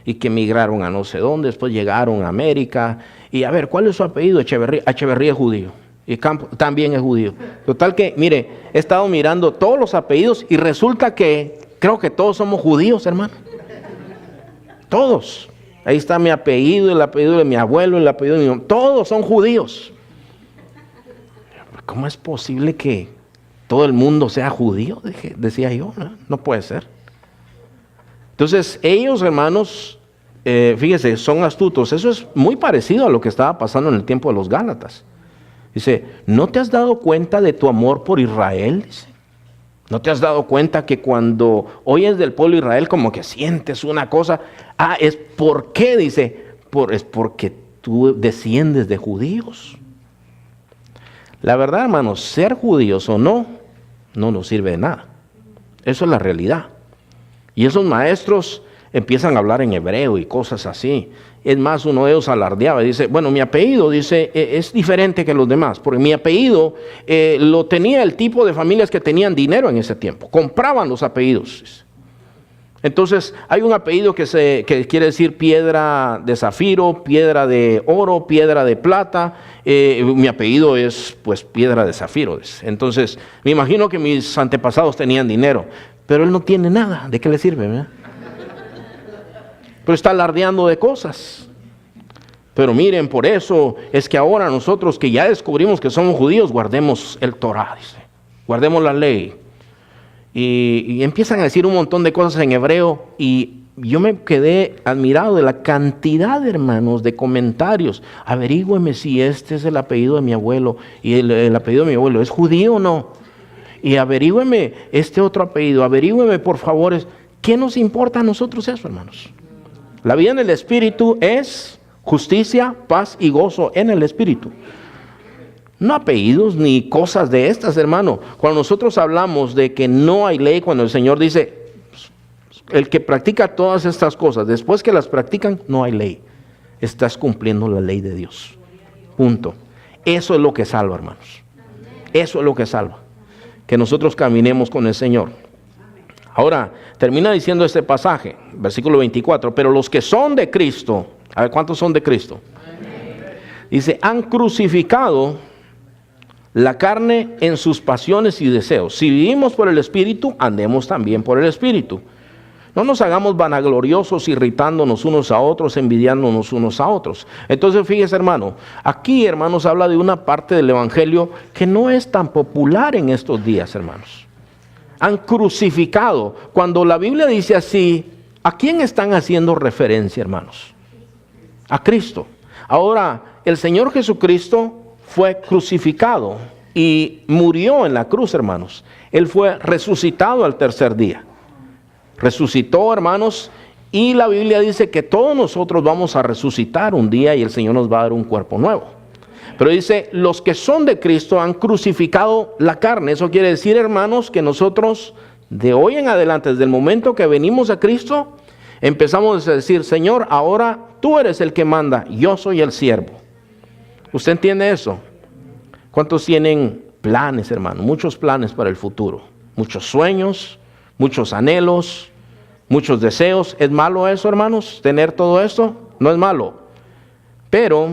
y que emigraron a no sé dónde, después llegaron a América, y a ver, ¿cuál es su apellido? Echeverría es judío, y Campos también es judío. Total que, mire, he estado mirando todos los apellidos, y resulta que creo que todos somos judíos, hermano. Todos. Ahí está mi apellido, el apellido de mi abuelo, el apellido de mi mamá. Todos son judíos. ¿Cómo es posible que todo el mundo sea judío? Decía yo, ¿no? No puede ser. Entonces, ellos, hermanos, fíjese, son astutos. Eso es muy parecido a lo que estaba pasando en el tiempo de los Gálatas. Dice, ¿no te has dado cuenta de tu amor por Israel? Dice. ¿No te has dado cuenta que cuando oyes del pueblo de Israel como que sientes una cosa? Es ¿por qué? Dice, es porque tú desciendes de judíos. La verdad, hermanos, ser judíos o no nos sirve de nada. Eso es la realidad. Y esos maestros empiezan a hablar en hebreo y cosas así. Es más, uno de ellos alardeaba y dice, bueno, mi apellido, dice, es diferente que los demás, porque mi apellido lo tenía el tipo de familias que tenían dinero en ese tiempo, compraban los apellidos. Entonces, hay un apellido que quiere decir piedra de zafiro, piedra de oro, piedra de plata. Mi apellido es, pues, piedra de zafiro. Entonces, me imagino que mis antepasados tenían dinero, pero él no tiene nada. ¿De qué le sirve, verdad? Pero está alardeando de cosas. Pero miren, por eso es que ahora nosotros que ya descubrimos que somos judíos, guardemos el Torah, dice. Guardemos la ley. Y empiezan a decir un montón de cosas en hebreo, y yo me quedé admirado de la cantidad, hermanos, de comentarios. Averígüeme si este es el apellido de mi abuelo, y el apellido de mi abuelo es judío o no. Y averígüeme este otro apellido, averígüeme por favor. ¿Qué nos importa a nosotros eso, hermanos? La vida en el Espíritu es justicia, paz y gozo en el Espíritu. No apellidos ni cosas de estas, hermano. Cuando nosotros hablamos de que no hay ley, cuando el Señor dice, el que practica todas estas cosas, después que las practican, no hay ley. Estás cumpliendo la ley de Dios. Punto. Eso es lo que salva, hermanos. Eso es lo que salva. Que nosotros caminemos con el Señor. Ahora, termina diciendo este pasaje, versículo 24, pero los que son de Cristo, a ver, ¿cuántos son de Cristo? Dice, han crucificado la carne en sus pasiones y deseos. Si vivimos por el Espíritu, andemos también por el Espíritu. No nos hagamos vanagloriosos, irritándonos unos a otros, envidiándonos unos a otros. Entonces, fíjese, hermano, aquí, hermanos, habla de una parte del Evangelio que no es tan popular en estos días, hermanos. Han crucificado. Cuando la Biblia dice así, ¿a quién están haciendo referencia, hermanos? A Cristo. Ahora, el Señor Jesucristo fue crucificado y murió en la cruz, hermanos. Él fue resucitado al tercer día. Resucitó, hermanos, y la Biblia dice que todos nosotros vamos a resucitar un día y el Señor nos va a dar un cuerpo nuevo. Pero dice, los que son de Cristo han crucificado la carne. Eso quiere decir, hermanos, que nosotros de hoy en adelante, desde el momento que venimos a Cristo, empezamos a decir, Señor, ahora tú eres el que manda, yo soy el siervo. ¿Usted entiende eso? ¿Cuántos tienen planes, hermano? Muchos planes para el futuro, muchos sueños, muchos anhelos, muchos deseos. ¿Es malo eso, hermanos? ¿Tener todo esto? No es malo. Pero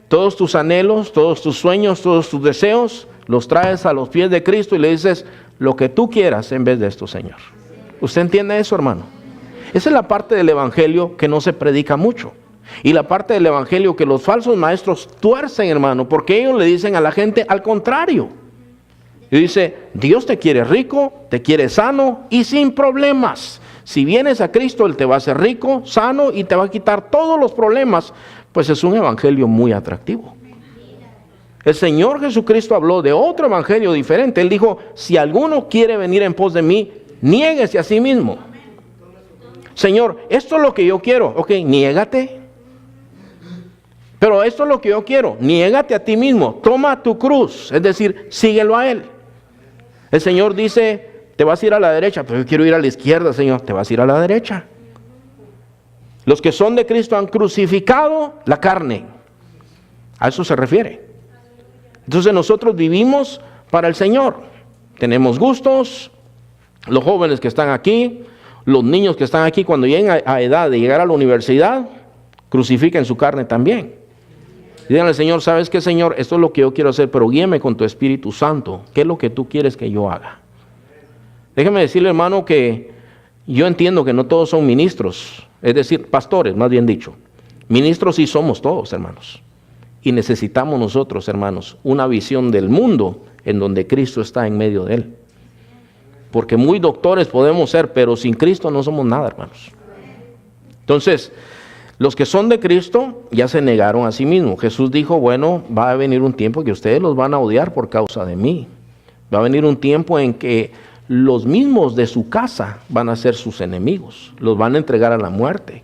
todos tus anhelos, todos tus sueños, todos tus deseos, los traes a los pies de Cristo y le dices, lo que tú quieras en vez de esto, Señor. ¿Usted entiende eso, hermano? Esa es la parte del evangelio que no se predica mucho. Y la parte del evangelio que los falsos maestros tuercen, hermano, porque ellos le dicen a la gente al contrario. Y dice, Dios te quiere rico, te quiere sano y sin problemas. Si vienes a Cristo, Él te va a hacer rico, sano y te va a quitar todos los problemas. Pues es un evangelio muy atractivo. El Señor Jesucristo habló de otro evangelio diferente. Él dijo, si alguno quiere venir en pos de mí, niéguese a sí mismo. Señor, esto es lo que yo quiero. Ok, niégate. Pero esto es lo que yo quiero. Niégate a ti mismo. Toma tu cruz. Es decir, síguelo a Él. El Señor dice, te vas a ir a la derecha. Pero yo quiero ir a la izquierda, Señor. Te vas a ir a la derecha. Los que son de Cristo han crucificado la carne. A eso se refiere. Entonces nosotros vivimos para el Señor. Tenemos gustos. Los jóvenes que están aquí, los niños que están aquí, cuando lleguen a edad de llegar a la universidad, crucifiquen su carne también. Díganle al Señor, ¿sabes qué, Señor? Esto es lo que yo quiero hacer, pero guíame con tu Espíritu Santo. ¿Qué es lo que tú quieres que yo haga? Déjeme decirle, hermano, que yo entiendo que no todos son ministros. Es decir, pastores, más bien dicho. Ministros sí somos todos, hermanos. Y necesitamos nosotros, hermanos, una visión del mundo en donde Cristo está en medio de él. Porque muy doctores podemos ser, pero sin Cristo no somos nada, hermanos. Entonces, los que son de Cristo ya se negaron a sí mismos. Jesús dijo, bueno, va a venir un tiempo que ustedes los van a odiar por causa de mí. Va a venir un tiempo en que los mismos de su casa van a ser sus enemigos. Los van a entregar a la muerte.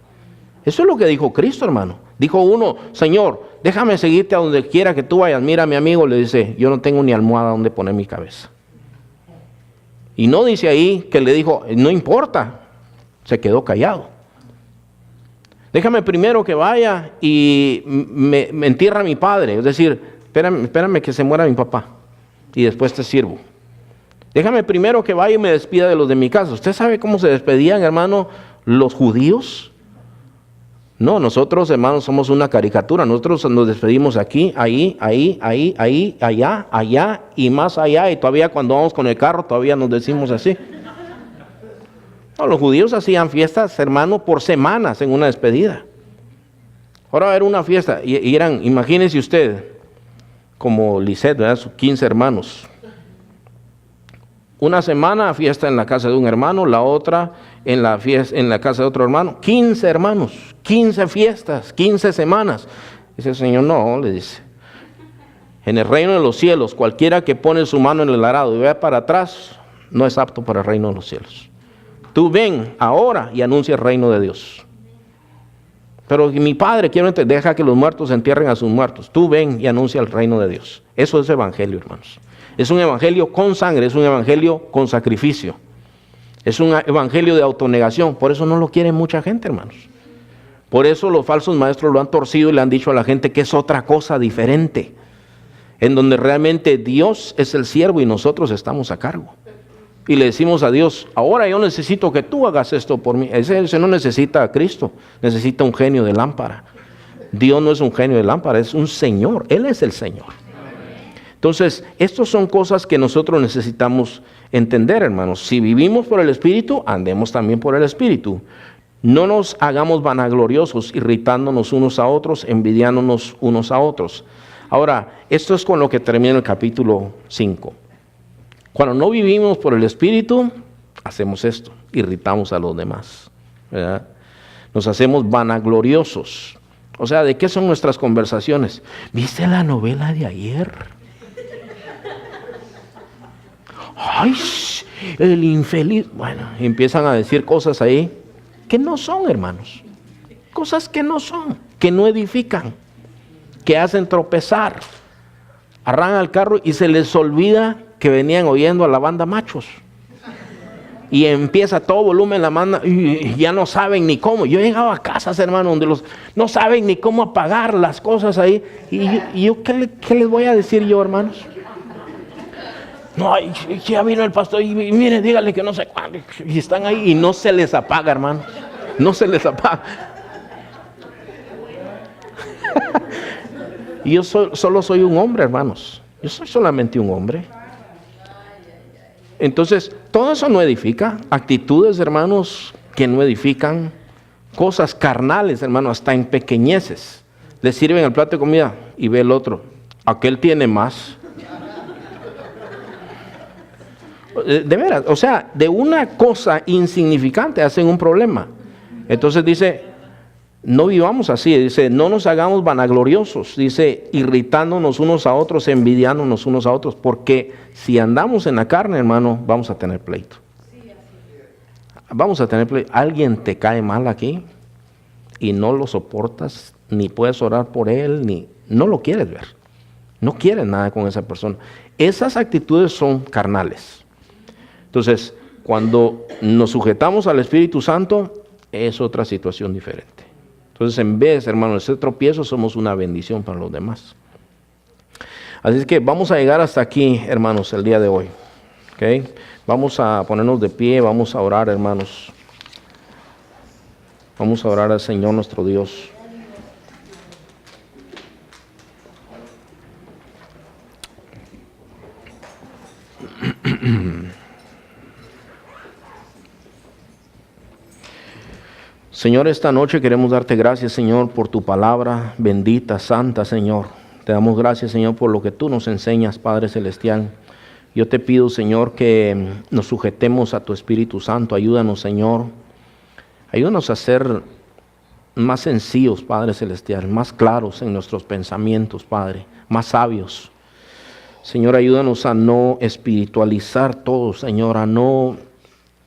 Eso es lo que dijo Cristo, hermano. Dijo uno, Señor, déjame seguirte a donde quiera que tú vayas. Mira, mi amigo le dice, yo no tengo ni almohada donde poner mi cabeza. Y no dice ahí que le dijo, no importa, se quedó callado. Déjame primero que vaya y me entierra a mi padre. Es decir, espérame que se muera mi papá y después te sirvo. Déjame primero que vaya y me despida de los de mi casa. ¿Usted sabe cómo se despedían, hermano, los judíos? No, nosotros, hermanos, somos una caricatura. Nosotros nos despedimos aquí, ahí, allá y más allá. Y todavía cuando vamos con el carro, todavía nos decimos así. No, los judíos hacían fiestas, hermano, por semanas en una despedida. Ahora va a haber una fiesta. Y eran, imagínense usted, como Lisette, ¿verdad? Sus 15 hermanos. Una semana fiesta en la casa de un hermano, la otra en la casa de otro hermano. 15 hermanos, 15 fiestas, 15 semanas. Dice el Señor, no, le dice. En el reino de los cielos, cualquiera que pone su mano en el arado y vea para atrás, no es apto para el reino de los cielos. Tú ven ahora y anuncia el reino de Dios. Pero mi Padre, deja que los muertos entierren a sus muertos. Tú ven y anuncia el reino de Dios. Eso es evangelio, hermanos. Es un evangelio con sangre, es un evangelio con sacrificio. Es un evangelio de autonegación. Por eso no lo quiere mucha gente, hermanos. Por eso los falsos maestros lo han torcido y le han dicho a la gente que es otra cosa diferente. En donde realmente Dios es el siervo y nosotros estamos a cargo. Y le decimos a Dios, ahora yo necesito que tú hagas esto por mí. Ese no necesita a Cristo, necesita un genio de lámpara. Dios no es un genio de lámpara, es un Señor. Él es el Señor. Entonces, estas son cosas que nosotros necesitamos entender, hermanos. Si vivimos por el Espíritu, andemos también por el Espíritu. No nos hagamos vanagloriosos, irritándonos unos a otros, envidiándonos unos a otros. Ahora, esto es con lo que termina el capítulo 5. Cuando no vivimos por el Espíritu, hacemos esto, irritamos a los demás, ¿verdad? Nos hacemos vanagloriosos. O sea, ¿de qué son nuestras conversaciones? ¿Viste la novela de ayer? Ay, el infeliz. Bueno, empiezan a decir cosas ahí que no son, hermanos. Cosas que no son, que no edifican, que hacen tropezar. Arrancan el carro y se les olvida que venían oyendo a la banda Machos. Y empieza a todo volumen la banda y ya no saben ni cómo. Yo he llegado a casas, hermano, donde no saben ni cómo apagar las cosas ahí. Y yo ¿qué les voy a decir yo, hermanos? No, ya vino el pastor y mire, dígale que no sé cuándo. Y están ahí y no se les apaga, hermano. No se les apaga. Y yo solo soy un hombre, hermanos. Yo soy solamente un hombre. Entonces, todo eso no edifica. Actitudes, hermanos, que no edifican. Cosas carnales, hermanos, hasta en pequeñeces. Le sirven el plato de comida y ve el otro. Aquel tiene más. De veras, o sea, de una cosa insignificante hacen un problema. Entonces dice, no vivamos así. Dice, no nos hagamos vanagloriosos. Dice, irritándonos unos a otros, envidiándonos unos a otros. Porque si andamos en la carne, hermano, vamos a tener pleito. Vamos a tener pleito. Alguien te cae mal aquí y no lo soportas, ni puedes orar por él, ni no lo quieres ver. No quieres nada con esa persona. Esas actitudes son carnales. Entonces, cuando nos sujetamos al Espíritu Santo, es otra situación diferente. Entonces, en vez, hermano, de ser tropiezo, somos una bendición para los demás. Así es que vamos a llegar hasta aquí, hermanos, el día de hoy. ¿Okay? Vamos a ponernos de pie, vamos a orar, hermanos. Vamos a orar al Señor nuestro Dios. Señor, esta noche queremos darte gracias, Señor, por tu palabra bendita, santa, Señor. Te damos gracias, Señor, por lo que tú nos enseñas, Padre Celestial. Yo te pido, Señor, que nos sujetemos a tu Espíritu Santo. Ayúdanos, Señor. Ayúdanos a ser más sencillos, Padre Celestial, más claros en nuestros pensamientos, Padre, más sabios. Señor, ayúdanos a no espiritualizar todo, Señor, a no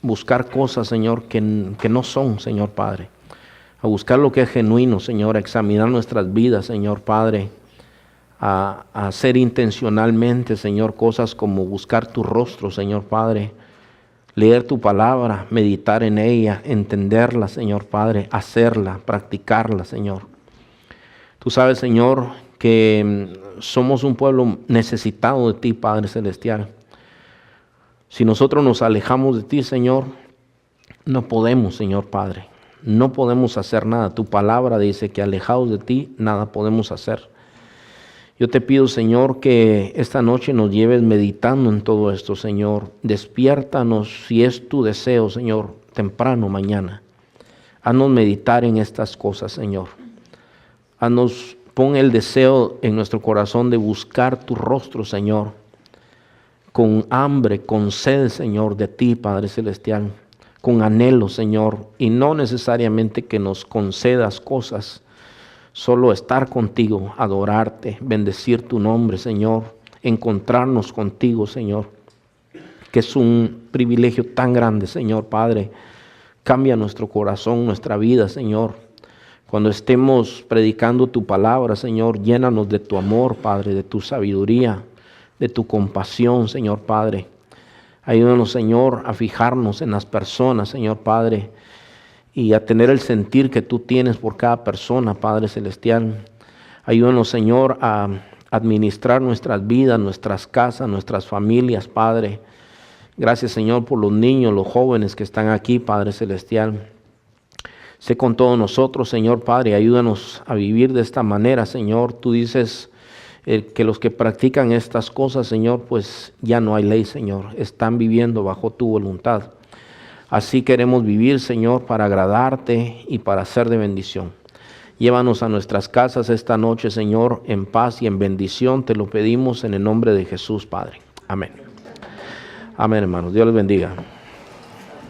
buscar cosas, Señor, que no son, Señor Padre. A buscar lo que es genuino, Señor, a examinar nuestras vidas, Señor Padre. A hacer intencionalmente, Señor, cosas como buscar tu rostro, Señor Padre. Leer tu palabra, meditar en ella, entenderla, Señor Padre. Hacerla, practicarla, Señor. Tú sabes, Señor, que somos un pueblo necesitado de ti, Padre Celestial. Si nosotros nos alejamos de ti, Señor, no podemos, Señor Padre. No podemos hacer nada. Tu palabra dice que alejados de ti, nada podemos hacer. Yo te pido, Señor, que esta noche nos lleves meditando en todo esto, Señor. Despiértanos, si es tu deseo, Señor, temprano mañana. Haznos meditar en estas cosas, Señor. Pon el deseo en nuestro corazón de buscar tu rostro, Señor. Con hambre, con sed, Señor, de ti, Padre Celestial, con anhelo, Señor, y no necesariamente que nos concedas cosas, solo estar contigo, adorarte, bendecir tu nombre, Señor, encontrarnos contigo, Señor, que es un privilegio tan grande, Señor Padre. Cambia nuestro corazón, nuestra vida, Señor. Cuando estemos predicando tu palabra, Señor, llénanos de tu amor, Padre, de tu sabiduría, de tu compasión, Señor Padre. Ayúdanos, Señor, a fijarnos en las personas, Señor Padre, y a tener el sentir que tú tienes por cada persona, Padre Celestial. Ayúdanos, Señor, a administrar nuestras vidas, nuestras casas, nuestras familias, Padre. Gracias, Señor, por los niños, los jóvenes que están aquí, Padre Celestial. Sé con todos nosotros, Señor Padre, ayúdanos a vivir de esta manera, Señor. Tú dices que los que practican estas cosas, Señor, pues ya no hay ley, Señor. Están viviendo bajo tu voluntad. Así queremos vivir, Señor, para agradarte y para ser de bendición. Llévanos a nuestras casas esta noche, Señor, en paz y en bendición. Te lo pedimos en el nombre de Jesús, Padre. Amén. Amén, hermanos. Dios les bendiga.